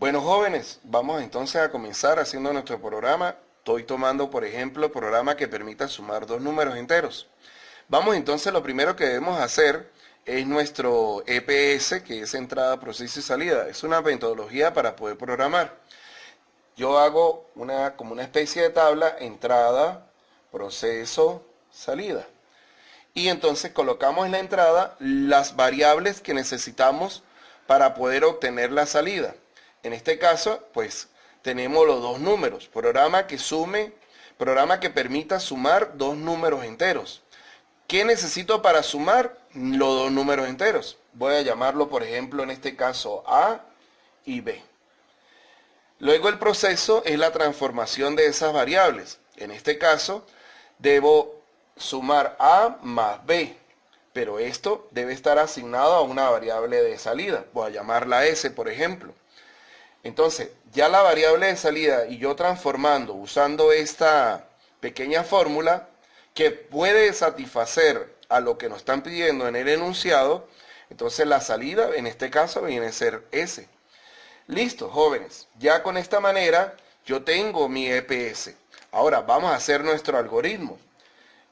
Bueno, jóvenes, vamos entonces a comenzar haciendo nuestro programa. Estoy tomando, por ejemplo, programa que permita sumar dos números enteros. Vamos entonces, lo primero que debemos hacer es nuestro EPS, que es entrada, proceso y salida. Es una metodología para poder programar. Yo hago como una especie de tabla, entrada, proceso, salida. Y entonces colocamos en la entrada las variables que necesitamos para poder obtener la salida. En este caso, pues tenemos los dos números, programa que permita sumar dos números enteros. ¿Qué necesito para sumar los dos números enteros? Voy a llamarlo, por ejemplo, en este caso A y B. Luego el proceso es la transformación de esas variables. En este caso, debo sumar A más B, pero esto debe estar asignado a una variable de salida. Voy a llamarla S, por ejemplo. Entonces, ya la variable de salida y yo transformando, usando esta pequeña fórmula que puede satisfacer a lo que nos están pidiendo en el enunciado, entonces la salida en este caso viene a ser S. Listo, jóvenes. Ya con esta manera yo tengo mi EPS. Ahora vamos a hacer nuestro algoritmo.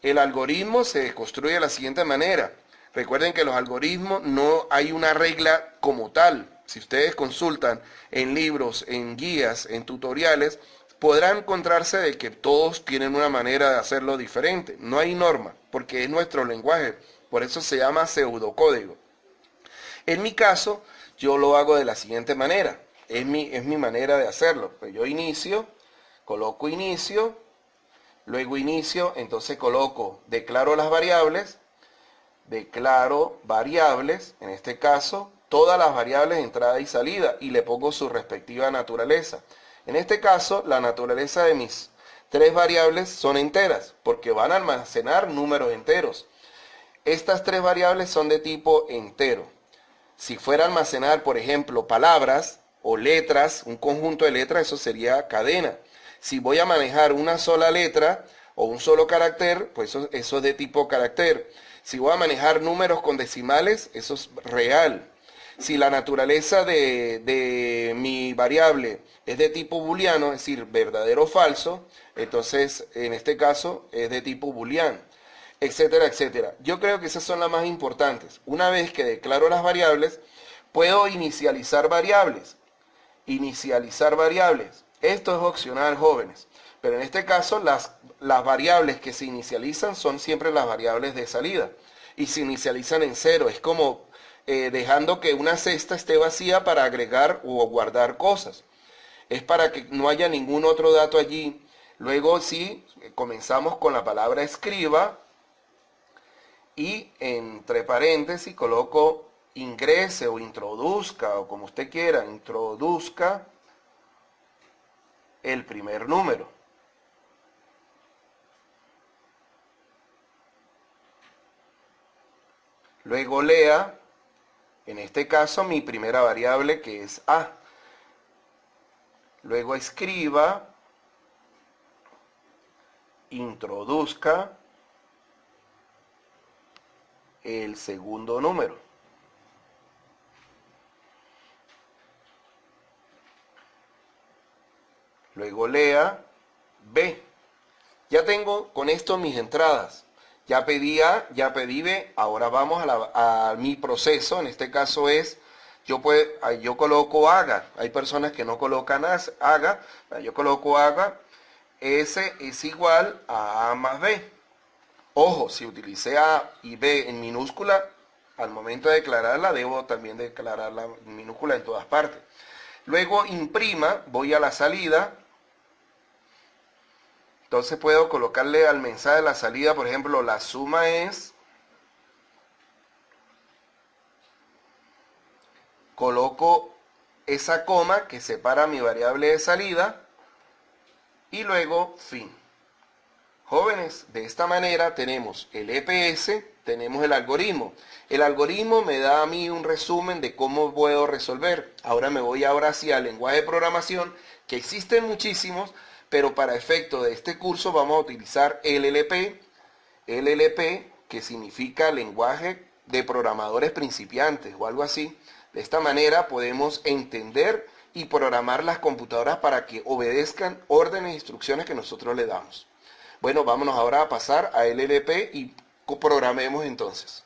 El algoritmo se construye de la siguiente manera. Recuerden que los algoritmos no hay una regla como tal. Si ustedes consultan en libros, en guías, en tutoriales, podrán encontrarse de que todos tienen una manera de hacerlo diferente. No hay norma, porque es nuestro lenguaje. Por eso se llama pseudocódigo. En mi caso, yo lo hago de la siguiente manera. Es mi manera de hacerlo. Pues yo coloco inicio, luego inicio, entonces declaro las variables, en este caso, todas las variables de entrada y salida y le pongo su respectiva naturaleza. En este caso, la naturaleza de mis tres variables son enteras, porque van a almacenar números enteros. Estas tres variables son de tipo entero. Si fuera a almacenar, por ejemplo, palabras o letras, un conjunto de letras, eso sería cadena. Si voy a manejar una sola letra o un solo carácter, pues eso es de tipo carácter. Si voy a manejar números con decimales, eso es real. Si la naturaleza de mi variable es de tipo booleano, es decir, verdadero o falso, entonces en este caso es de tipo booleano, etcétera, etcétera. Yo creo que esas son las más importantes. Una vez que declaro las variables, puedo inicializar variables. Esto es opcional, jóvenes. Pero en este caso, las variables que se inicializan son siempre las variables de salida. Y se inicializan en cero. Es como dejando que una cesta esté vacía para agregar o guardar cosas. Es para que no haya ningún otro dato allí. Luego sí, comenzamos con la palabra escriba. Y entre paréntesis coloco ingrese o introduzca, o como usted quiera, introduzca el primer número. Luego lea, en este caso, mi primera variable que es A. Luego escriba, introduzca el segundo número. Luego lea B. Ya tengo con esto mis entradas. Ya pedí A, ya pedí B. Ahora vamos a mi proceso. En este caso es, yo coloco haga. Hay personas que no colocan haga. Yo coloco haga. S es igual a A más B. Ojo, si utilicé A y B en minúscula, al momento de declararla, debo también declararla en minúscula en todas partes. Luego imprima, voy a la salida. Entonces puedo colocarle al mensaje de la salida, por ejemplo, la suma es, coloco esa coma que separa mi variable de salida y luego fin. Jóvenes, de esta manera tenemos el EPS, tenemos el algoritmo. El algoritmo me da a mí un resumen de cómo puedo resolver. Ahora me voy hacia el lenguaje de programación, que existen muchísimos, pero para efecto de este curso vamos a utilizar LLP, que significa lenguaje de programadores principiantes o algo así. De esta manera podemos entender y programar las computadoras para que obedezcan órdenes e instrucciones que nosotros le damos. Bueno, vámonos ahora a pasar a LLP y programemos entonces.